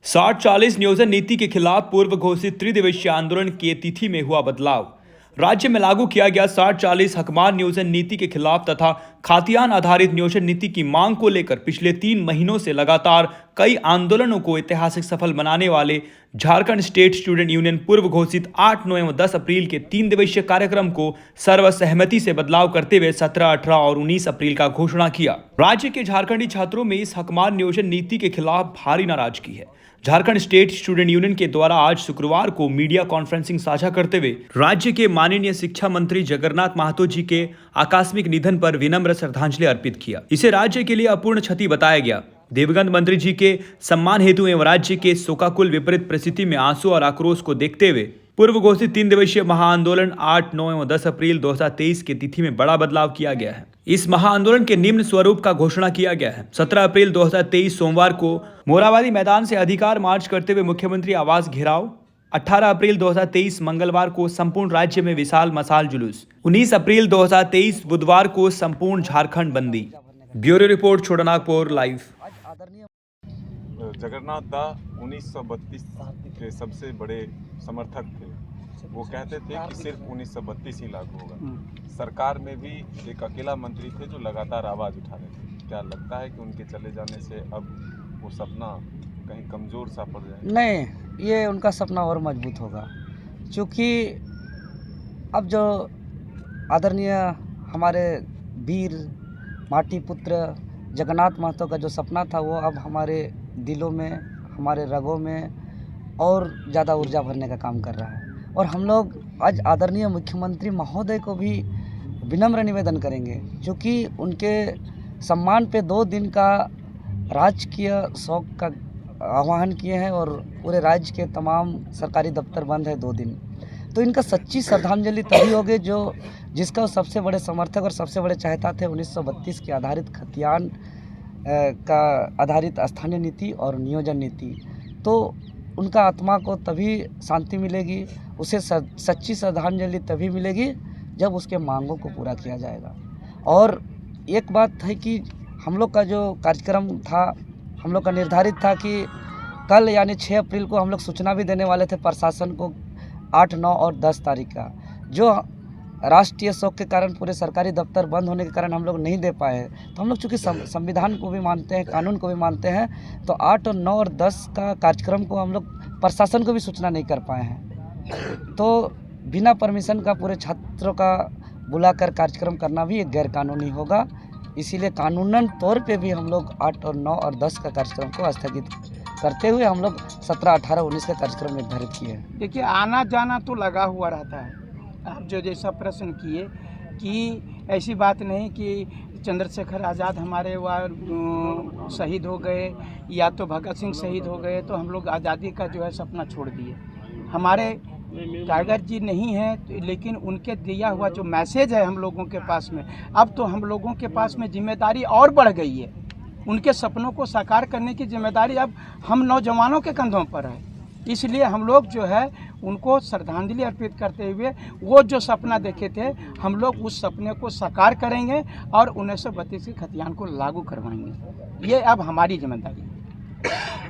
60-40 नियोजन नीति के खिलाफ पूर्व घोषित त्रिदिवसीय आंदोलन की तिथि में हुआ बदलाव। राज्य में लागू किया गया 60-40 हकमार नियोजन नीति के खिलाफ तथा खातियान आधारित नियोजन नीति की मांग को लेकर पिछले 3 महीनों से लगातार कई आंदोलनों को ऐतिहासिक सफल बनाने वाले झारखंड स्टेट स्टूडेंट यूनियन पूर्व घोषित 8, 9 एवं 10 अप्रैल के 3 दिवसीय कार्यक्रम को सर्वसहमति से बदलाव करते हुए 17, 18 और 19 अप्रैल का घोषणा किया। राज्य के झारखंडी छात्रों में इस हकमार नियोजन नीति के खिलाफ भारी नाराजगी है। झारखंड स्टेट स्टूडेंट यूनियन के द्वारा आज शुक्रवार को मीडिया कॉन्फ्रेंसिंग साझा करते हुए राज्य के माननीय शिक्षा मंत्री जगन्नाथ महतो जी के आकस्मिक निधन पर विनम्र श्रद्धांजलि अर्पित किया। इसे राज्य के लिए अपूर्ण क्षति बताया गया। दिवंगत मंत्री जी के सम्मान हेतु एवं राज्य के शोकाकुल विपरीत परिस्थिति में आंसू और आक्रोश को देखते हुए पूर्व घोषित 3 दिवसीय महाआंदोलन 8, 9 एवं 10 अप्रैल 2023 की तिथि में बड़ा बदलाव किया गया है। इस महाआंदोलन के निम्न स्वरूप का घोषणा किया गया है। 17 अप्रैल 2023 सोमवार को मोराबादी मैदान से अधिकार मार्च करते हुए मुख्यमंत्री आवास घेराव। 18 अप्रैल 2023 मंगलवार को संपूर्ण राज्य में विशाल मशाल जुलूस। 19 अप्रैल 2023 बुधवार को संपूर्ण झारखंड बंदी। Bureau report, Chotanagpur live. Jagannath दा 1932 के सबसे बड़े समर्थक थे। वो कहते थे कि सिर्फ 1932 ही लागू होगा। सरकार में भी एक अकेला मंत्री थे जो लगातार आवाज़ उठा रहे थे। क्या लगता है कि उनके चले जाने से अब वो सपना कहीं कमज़ोर सा पड़ जाए? नहीं, ये उनका सपना और मजबूत होगा, क्योंकि अब जो आदरणीय हमारे वीर माटी पुत्र जगन्नाथ महतो का जो सपना था वो अब हमारे दिलों में, हमारे रगों में और ज़्यादा ऊर्जा भरने का काम कर रहा है। और हम लोग आज आदरणीय मुख्यमंत्री महोदय को भी विनम्र निवेदन करेंगे, क्योंकि उनके सम्मान पे 2 दिन का राजकीय शोक का आह्वान किए हैं और पूरे राज्य के तमाम सरकारी दफ्तर बंद है 2 दिन। तो इनका सच्ची श्रद्धांजलि तभी होगी जो जिसका सबसे बड़े समर्थक और सबसे बड़े चाहता थे 1932 के आधारित खतियान का आधारित स्थानीय नीति और नियोजन नीति। तो उनका आत्मा को तभी शांति मिलेगी, उसे सच्ची श्रद्धांजलि तभी मिलेगी जब उसके मांगों को पूरा किया जाएगा। और एक बात है कि हम लोग का जो कार्यक्रम था, हम लोग का निर्धारित था कि कल यानी 6 अप्रैल को हम लोग सूचना भी देने वाले थे प्रशासन को 8, 9 और 10 तारीख का। जो राष्ट्रीय शोक के कारण पूरे सरकारी दफ्तर बंद होने के कारण हम लोग नहीं दे पाए। तो हम लोग चूँकि संविधान को भी मानते हैं, कानून को भी मानते हैं, तो 8 और 9 और 10 का कार्यक्रम को हम लोग प्रशासन को भी सूचना नहीं कर पाए हैं। तो बिना परमिशन का पूरे छात्रों का बुलाकर कार्यक्रम करना भी एक गैरकानूनी होगा। इसीलिए कानूनन तौर पे भी हम लोग 8 और 9 और 10 का कार्यक्रम को स्थगित करते हुए हम लोग 17, 18, 19 का कार्यक्रम निर्धारित किए हैं। देखिए, आना जाना तो लगा हुआ रहता है। आप जो जैसा प्रश्न किए कि ऐसी बात नहीं कि चंद्रशेखर आज़ाद हमारे वहाँ शहीद हो गए या तो भगत सिंह शहीद हो गए तो हम लोग आज़ादी का जो है सपना छोड़ दिए। हमारे टाइगर जी नहीं है, लेकिन उनके दिया हुआ जो मैसेज है हम लोगों के पास में, अब तो हम लोगों के पास में जिम्मेदारी और बढ़ गई है। उनके सपनों को साकार करने की जिम्मेदारी अब हम नौजवानों के कंधों पर है। इसलिए हम लोग जो है उनको श्रद्धांजलि अर्पित करते हुए वो जो सपना देखे थे हम लोग उस सपने को साकार करेंगे और 1932 के खतियान को लागू करवाएंगे। ये अब हमारी जिम्मेदारी है।